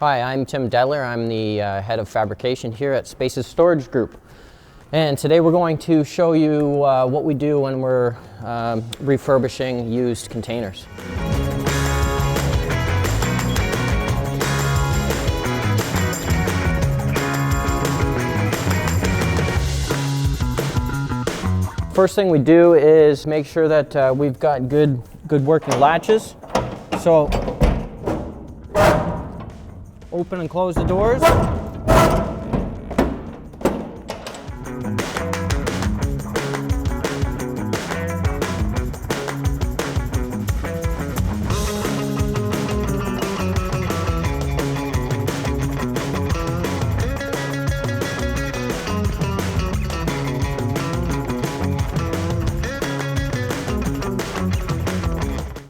Hi, I'm Tim Dedler. I'm the head of fabrication here at Spaces Storage Group. And today we're going to show you what we do when we're refurbishing used containers. First thing we do is make sure that we've got good working latches. So open and close the doors.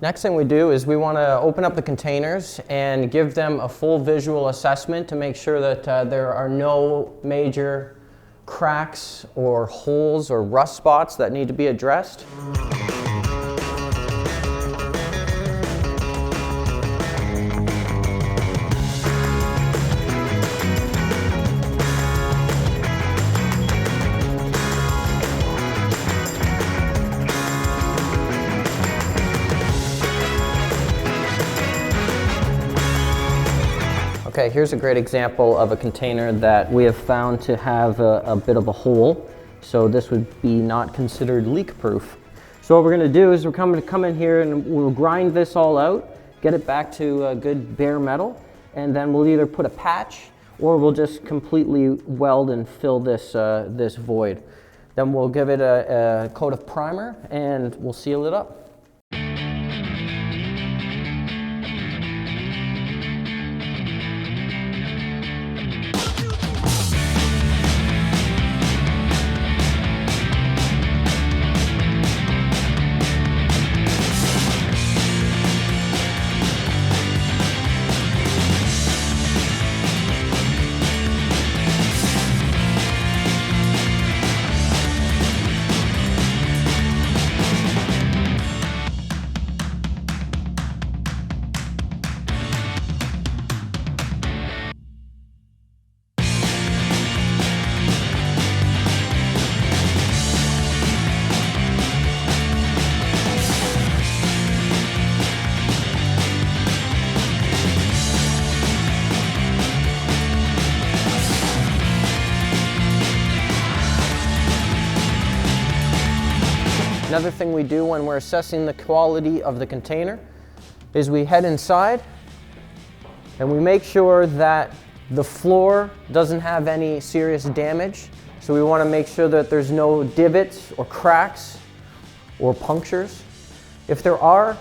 Next thing we do is we want to open up the containers and give them a full visual assessment to make sure that there are no major cracks or holes or rust spots that need to be addressed. Okay, here's a great example of a container that we have found to have a bit of a hole. So this would be not considered leak proof. So what we're going to do is we're going to come in here and we'll grind this all out, get it back to a good bare metal, and then we'll either put a patch or we'll just completely weld and fill this, this void. Then we'll give it a coat of primer and we'll seal it up. Another thing we do when we're assessing the quality of the container is we head inside and we make sure that the floor doesn't have any serious damage. So we want to make sure that there's no divots or cracks or punctures. If there are,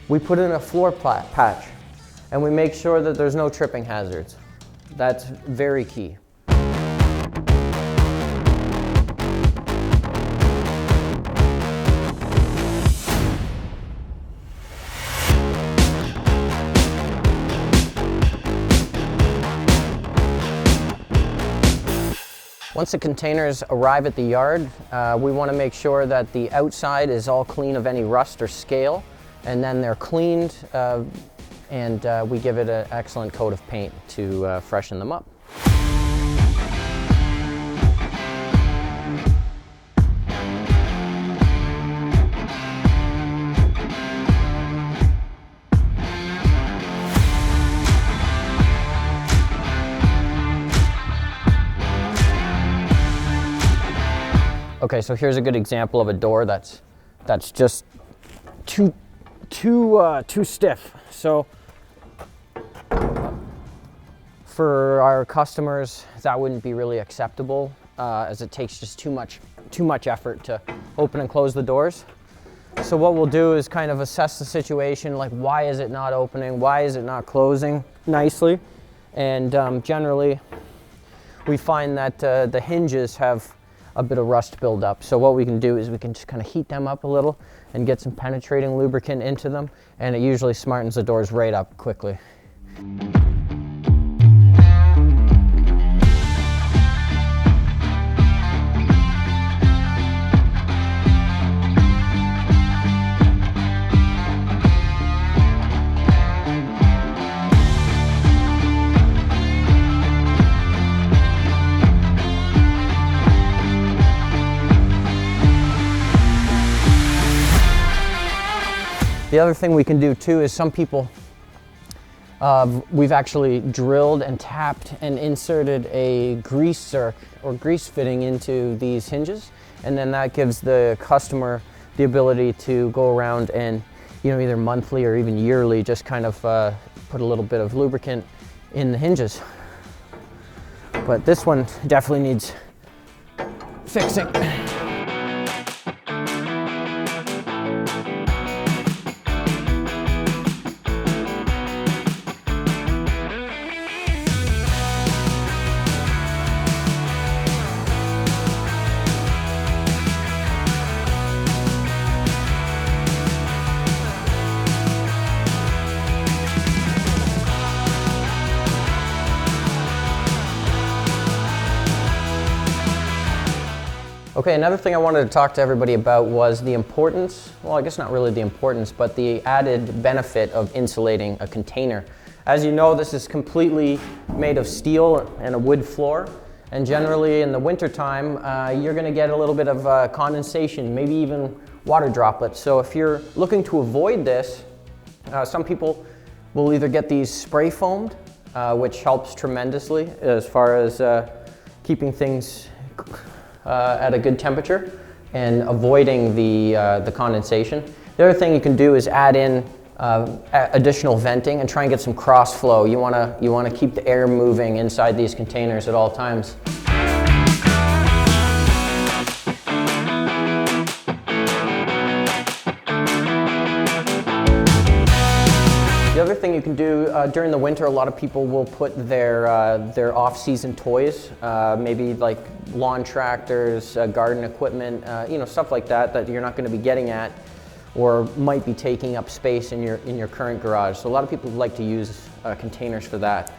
we put in a floor patch and we make sure that there's no tripping hazards. That's very key. Once the containers arrive at the yard, we want to make sure that the outside is all clean of any rust or scale, and then they're cleaned and we give it an excellent coat of paint to freshen them up. Okay, so here's a good example of a door that's just too stiff. So for our customers, that wouldn't be really acceptable, as it takes just too much effort to open and close the doors. So what we'll do is kind of assess the situation, like why is it not opening, why is it not closing nicely, and generally we find that the hinges have a bit of rust buildup. So what we can do is we can just kind of heat them up a little and get some penetrating lubricant into them, and it usually smartens the doors right up quickly. The other thing we can do too is some people, we've actually drilled and tapped and inserted a grease zerk or grease fitting into these hinges, and then that gives the customer the ability to go around and, you know, either monthly or even yearly, just kind of put a little bit of lubricant in the hinges. But this one definitely needs fixing. Okay, another thing I wanted to talk to everybody about was the importance, well, I guess not really the importance, but the added benefit of insulating a container. As you know, this is completely made of steel and a wood floor, and generally in the wintertime, you're going to get a little bit of condensation, maybe even water droplets. So if you're looking to avoid this, some people will either get these spray foamed, which helps tremendously as far as keeping things at a good temperature and avoiding the condensation. The other thing you can do is add in additional venting and try and get some cross flow. You wanna keep the air moving inside these containers at all times. The other thing you can do during the winter, a lot of people will put their off-season toys, maybe like lawn tractors, garden equipment, you know, stuff like that that you're not going to be getting at or might be taking up space in your current garage. So a lot of people like to use containers for that.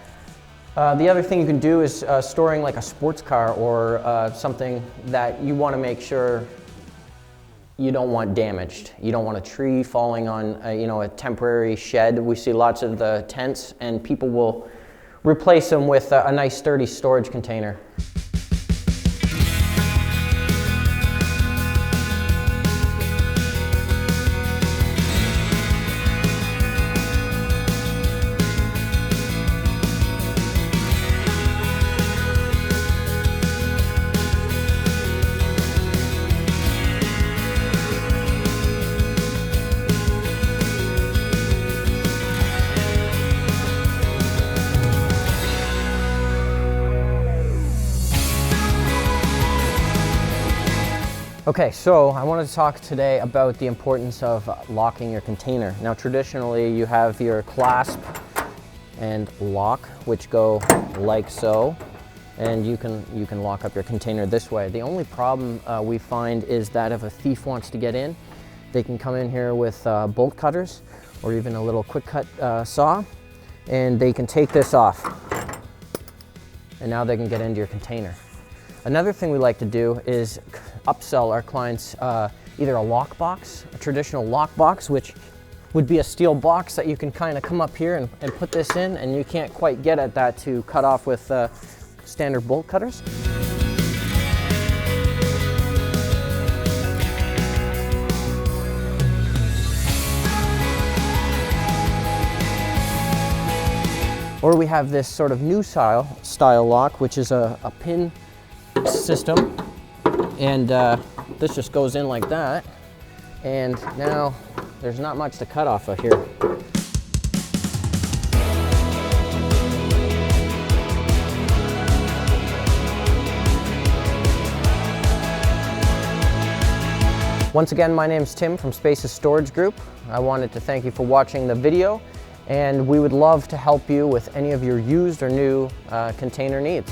The other thing you can do is storing like a sports car or something that you want to make sure you don't want damaged. You don't want a tree falling on you know, a temporary shed. We see lots of the tents, and people will replace them with a nice sturdy storage container. Okay, so I wanted to talk today about the importance of locking your container. Now, traditionally, you have your clasp and lock, which go like so, and you can lock up your container this way. The only problem we find is that if a thief wants to get in, they can come in here with bolt cutters or even a little quick cut saw, and they can take this off, and now they can get into your container. Another thing we like to do is upsell our clients either a lock box, a traditional lock box, which would be a steel box that you can kind of come up here and put this in, and you can't quite get at that to cut off with standard bolt cutters. Or we have this sort of new style lock, which is a pin system, and this just goes in like that, and now there's not much to cut off of here. Once again, my name's Tim from Spaces Storage Group. I wanted to thank you for watching the video, and we would love to help you with any of your used or new container needs.